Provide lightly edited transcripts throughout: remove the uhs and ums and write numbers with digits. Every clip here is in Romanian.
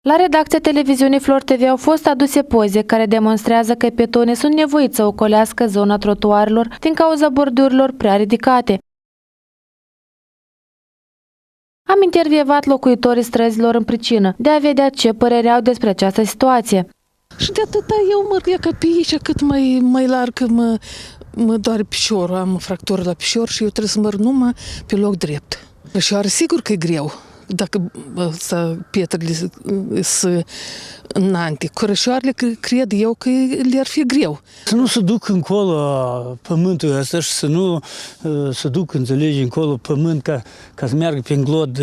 La redacția televiziunii Flor TV au fost aduse poze care demonstrează că pietonii sunt nevoiți să ocolească zona trotuarelor din cauza bordurilor prea ridicate. Am intervievat locuitorii străzilor în pricină de a vedea ce părere au despre această situație. Și de atâta eu merg ca pe aici, cât mai larg mă doare piciorul, am fractură la picior și eu trebuie să merg numai pe loc drept. Și are sigur că e greu, dacă pietrele sunt înainte. Cărășoarele cred eu că le-ar fi greu. Să nu se duc încolo pământul ăsta și să nu se duc, înțelegi, încolo pământ ca să meargă pe înglod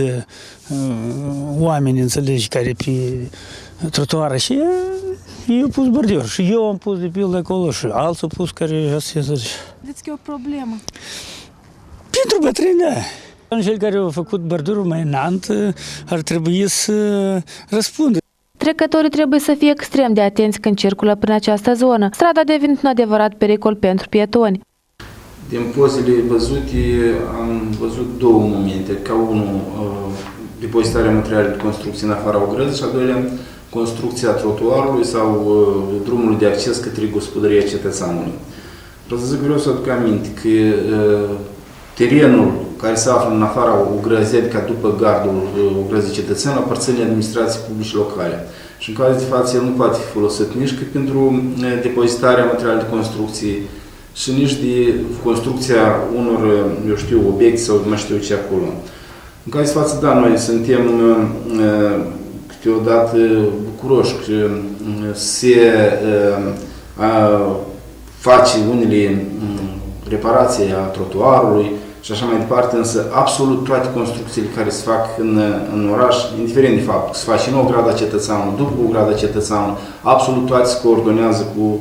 oameni, înțelegi, care pe trotuară. Și eu pus borduri și eu am pus de pildă acolo și alții au pus care astea. Vedeți că e o problemă. Pentru bătrâni, cel care a făcut bordurul mai înalt ar trebui să răspundă. Trecătorii trebuie să fie extrem de atenți când circulă prin această zonă. Strada devine un adevărat pericol pentru pietoni. Din pozele văzute am văzut două momente. Ca unul, depozitarea materialelor de construcție în afara ogrăzii și al doilea, construcția trotuarului sau drumului de acces către gospodăria cetățeanului. Vreau să aduc aminte că terenul care se află în afara ogrăzii, adică după gardul ogrăzii cetățean, aparține administrației publice locale. Și în cazul de față el nu poate fi folosit nici pentru depozitarea materialelor de construcție și nici de construcția unor, eu știu, obiecte sau mai știu ce acolo. În cazul de față, da, noi suntem câteodată bucuroși că se face unele reparații a trotuarului și așa mai departe, însă absolut toate construcțiile care se fac în oraș, indiferent de fapt că se face în Ograda Cetățeanului, după Ograda Cetățeanului, absolut toate se coordonează cu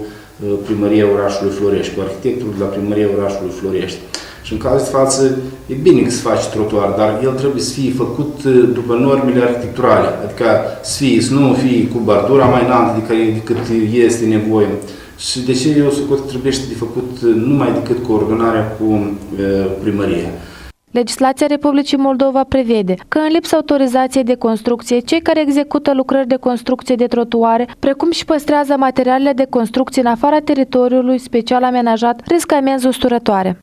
Primăria Orașului Florești, cu arhitectul de la Primăria Orașului Florești. Și în cazul de față, e bine că se face trotuar, dar el trebuie să fie făcut după normele arhitecturale, adică să nu fie cu bordura mai înaltă decât este nevoie. Și de ce eu suport că trebuie de făcut numai decât coordonarea cu primăria. Legislația Republicii Moldova prevede că în lipsa autorizației de construcție, cei care execută lucrări de construcție de trotuare, precum și păstrează materialele de construcție în afara teritoriului special amenajat, riscă amenzi usturătoare.